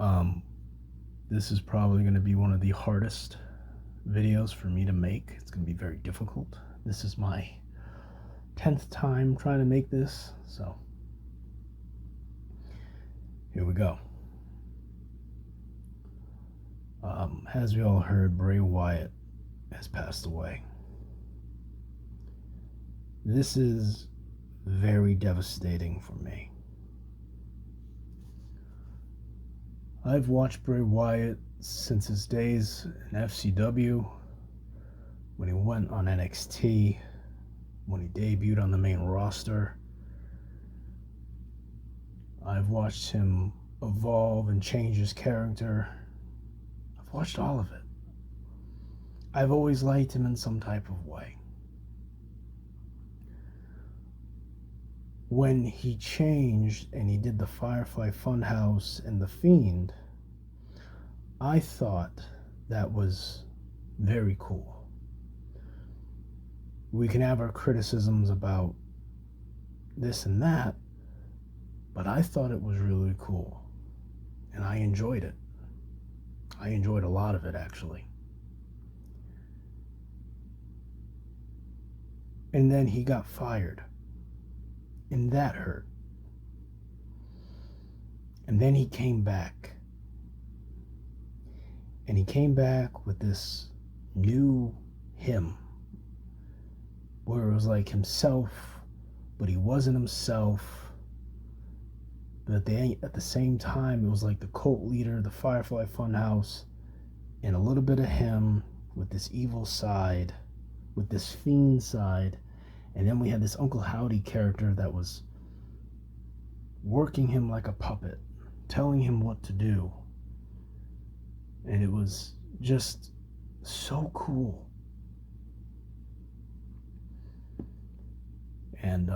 Um, this is probably going to be one of the hardest videos for me to make. It's going to be very difficult. This is my 10th time trying to make this, so here we go. As we all heard, Bray Wyatt has passed away. This is very devastating for me. I've watched Bray Wyatt since his days in FCW, when he went on NXT, when he debuted on the main roster. I've watched him evolve and change his character. I've watched all of it. I've always liked him in some type of way. When he changed and he did the Firefly Funhouse and The Fiend, I thought that was very cool. We can have our criticisms about this and that, but I thought it was really cool, and I enjoyed it. I enjoyed a lot of it, actually. And then he got fired, and that hurt. And then he came back, and he came back with this new him, where it was like himself, but he wasn't himself. But at the same time, it was like the cult leader, the Firefly Funhouse, and a little bit of him with this evil side, with this fiend side. And then we had this Uncle Howdy character that was working him like a puppet, telling him what to do. And it was just so cool. And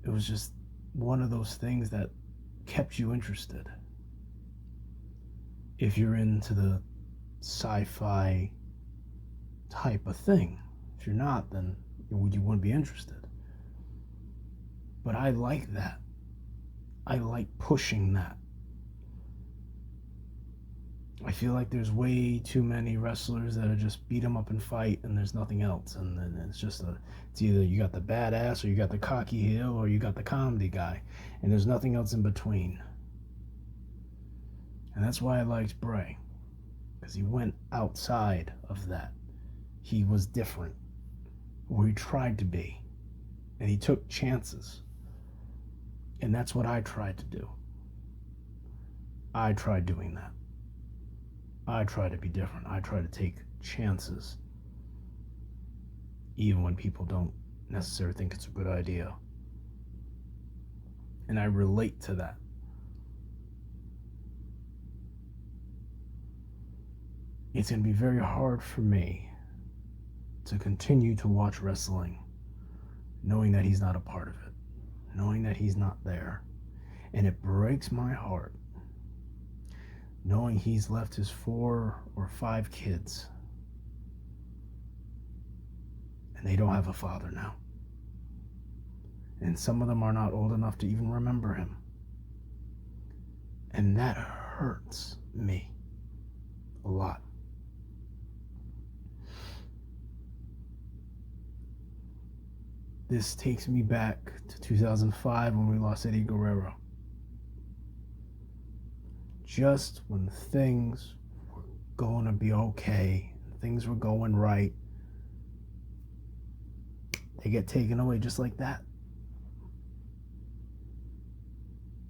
it was just one of those things that kept you interested. If you're into the sci-fi type of thing. If you're not, then you wouldn't be interested. But I like that. I like pushing that. I feel like there's way too many wrestlers that are just beat them up and fight, and there's nothing else. And then it's either you got the badass, or you got the cocky heel, or you got the comedy guy, and there's nothing else in between. And that's why I liked Bray, because he went outside of that. He was different, or he tried to be, and he took chances. And that's what I tried to do. I tried doing that. I try to be different. I try to take chances, even when people don't necessarily think it's a good idea. And I relate to that. It's going to be very hard for me to continue to watch wrestling knowing that he's not a part of it, knowing that he's not there. And it breaks my heart knowing he's left his 4 or 5 kids, and they don't have a father now. And some of them are not old enough to even remember him. And that hurts me a lot. This takes me back to 2005 when we lost Eddie Guerrero. Just when things were going to be okay, things were going right, they get taken away just like that.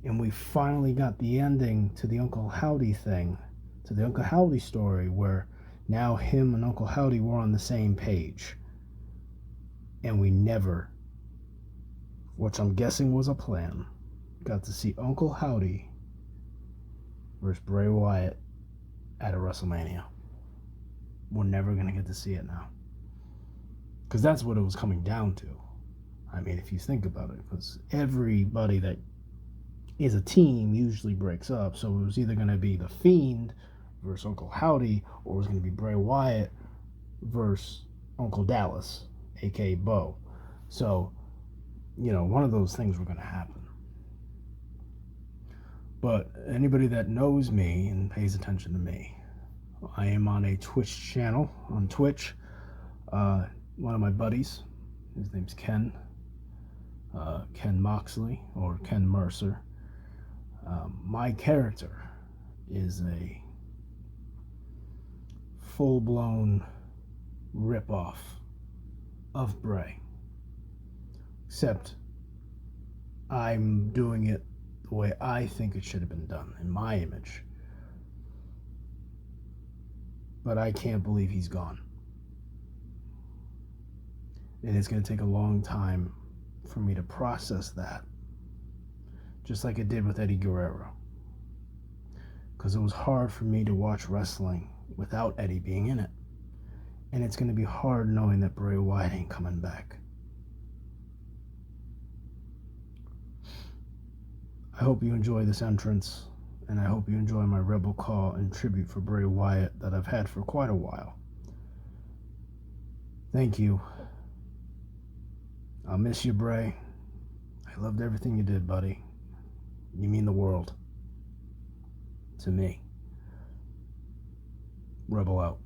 And we finally got the ending to the Uncle Howdy thing, to the Uncle Howdy story, where now him and Uncle Howdy were on the same page. And we never, which I'm guessing was a plan, got to see Uncle Howdy versus Bray Wyatt at a WrestleMania. We're never going to get to see it now. Because that's what it was coming down to. I mean, if you think about it, because everybody that is a team usually breaks up. So it was either going to be The Fiend versus Uncle Howdy, or it was going to be Bray Wyatt versus Uncle Dallas, aka Bo. So, one of those things were going to happen. But anybody that knows me and pays attention to me, I am on a Twitch channel on Twitch. One of my buddies, his name's Ken Moxley or Ken Mercer. My character is a full-blown rip-off of Bray, except I'm doing it the way I think it should have been done, in my image. But I can't believe he's gone. And it's going to take a long time for me to process that, just like it did with Eddie Guerrero. Because it was hard for me to watch wrestling without Eddie being in it. And it's going to be hard knowing that Bray Wyatt ain't coming back. I hope you enjoy this entrance, and I hope you enjoy my Rebel call and tribute for Bray Wyatt that I've had for quite a while. Thank you. I'll miss you, Bray. I loved everything you did, buddy. You mean the world to me. Rebel out.